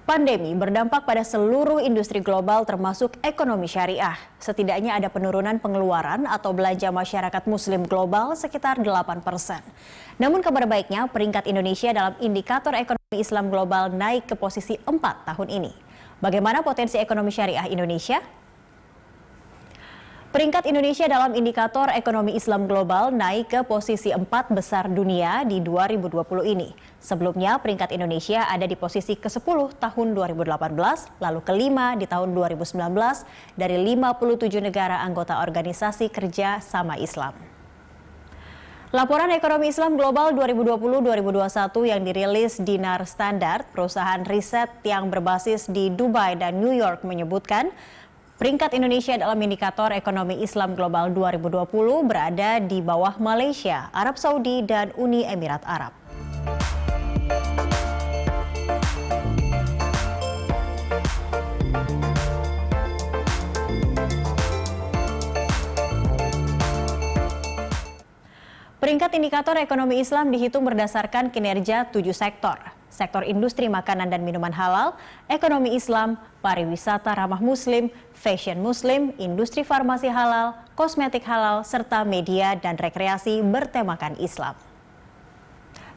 Pandemi berdampak pada seluruh industri global termasuk ekonomi syariah. Setidaknya ada penurunan pengeluaran atau belanja masyarakat muslim global sekitar 8%. Namun kabar baiknya peringkat Indonesia dalam indikator ekonomi Islam global naik ke posisi 4 tahun ini. Bagaimana potensi ekonomi syariah Indonesia? Peringkat Indonesia dalam indikator ekonomi Islam global naik ke posisi 4 besar dunia di 2020 ini. Sebelumnya peringkat Indonesia ada di posisi ke-10 tahun 2018, lalu ke-5 di tahun 2019 dari 57 negara anggota Organisasi Kerja Sama Islam. Laporan Ekonomi Islam Global 2020-2021 yang dirilis Dinar Standard, perusahaan riset yang berbasis di Dubai dan New York menyebutkan peringkat Indonesia dalam indikator ekonomi Islam Global 2020 berada di bawah Malaysia, Arab Saudi, dan Uni Emirat Arab. Peringkat indikator ekonomi Islam dihitung berdasarkan kinerja 7 sektor. Sektor industri makanan dan minuman halal, ekonomi Islam, pariwisata ramah muslim, fashion muslim, industri farmasi halal, kosmetik halal, serta media dan rekreasi bertemakan Islam.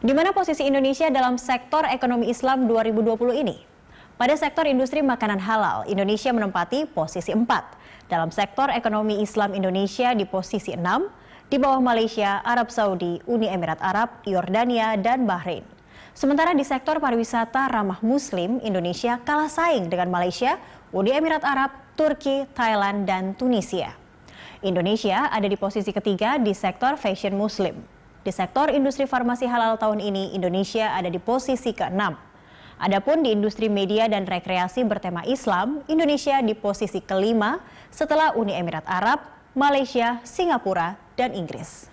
Di mana posisi Indonesia dalam sektor ekonomi Islam 2020 ini? Pada sektor industri makanan halal, Indonesia menempati posisi 4. Dalam sektor ekonomi Islam Indonesia di posisi 6, di bawah Malaysia, Arab Saudi, Uni Emirat Arab, Yordania, dan Bahrain. Sementara di sektor pariwisata ramah muslim, Indonesia kalah saing dengan Malaysia, Uni Emirat Arab, Turki, Thailand, dan Tunisia. Indonesia ada di posisi ketiga di sektor fashion muslim. Di sektor industri farmasi halal tahun ini, Indonesia ada di posisi ke-6. Adapun di industri media dan rekreasi bertema Islam, Indonesia di posisi ke-5 setelah Uni Emirat Arab, Malaysia, Singapura, dan Inggris.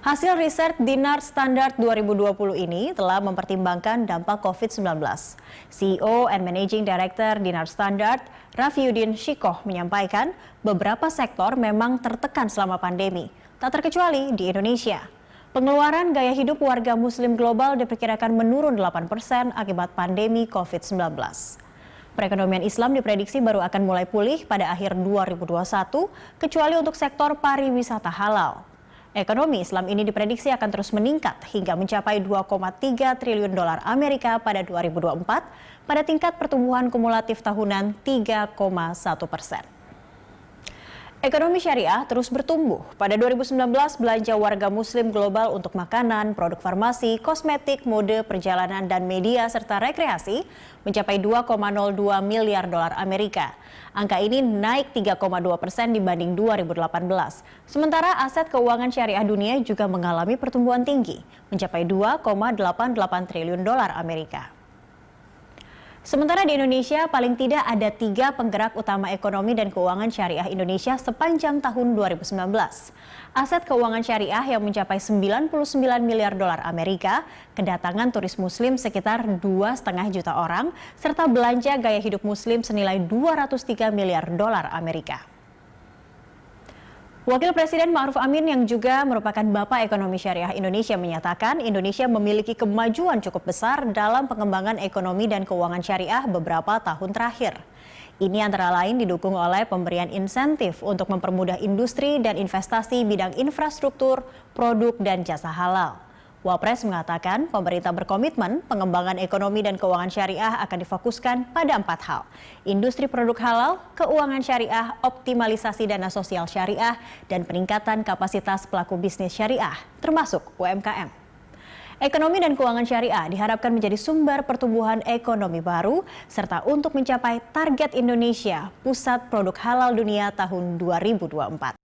Hasil riset Dinar Standard 2020 ini telah mempertimbangkan dampak COVID-19. CEO and Managing Director Dinar Standard, Rafiuddin Shikoh menyampaikan beberapa sektor memang tertekan selama pandemi, tak terkecuali di Indonesia. Pengeluaran gaya hidup warga muslim global diperkirakan menurun 8% akibat pandemi COVID-19. Perekonomian Islam diprediksi baru akan mulai pulih pada akhir 2021, kecuali untuk sektor pariwisata halal. Ekonomi Islam ini diprediksi akan terus meningkat hingga mencapai 2,3 triliun dolar Amerika pada 2024 pada tingkat pertumbuhan kumulatif tahunan 3,1%. Ekonomi syariah terus bertumbuh. Pada 2019, belanja warga muslim global untuk makanan, produk farmasi, kosmetik, mode, perjalanan, dan media serta rekreasi mencapai 2,02 miliar dolar Amerika. Angka ini naik 3,2% dibanding 2018. Sementara aset keuangan syariah dunia juga mengalami pertumbuhan tinggi, mencapai 2,88 triliun dolar Amerika. Sementara di Indonesia, paling tidak ada 3 penggerak utama ekonomi dan keuangan syariah Indonesia sepanjang tahun 2019. Aset keuangan syariah yang mencapai 99 miliar dolar Amerika, kedatangan turis muslim sekitar 2,5 juta orang, serta belanja gaya hidup muslim senilai 203 miliar dolar Amerika. Wakil Presiden Ma'ruf Amin yang juga merupakan Bapak Ekonomi Syariah Indonesia menyatakan Indonesia memiliki kemajuan cukup besar dalam pengembangan ekonomi dan keuangan syariah beberapa tahun terakhir. Ini antara lain didukung oleh pemberian insentif untuk mempermudah industri dan investasi bidang infrastruktur, produk, dan jasa halal. Wapres mengatakan pemerintah berkomitmen pengembangan ekonomi dan keuangan syariah akan difokuskan pada 4 hal. Industri produk halal, keuangan syariah, optimalisasi dana sosial syariah, dan peningkatan kapasitas pelaku bisnis syariah, termasuk UMKM. Ekonomi dan keuangan syariah diharapkan menjadi sumber pertumbuhan ekonomi baru, serta untuk mencapai target Indonesia, pusat produk halal dunia tahun 2024.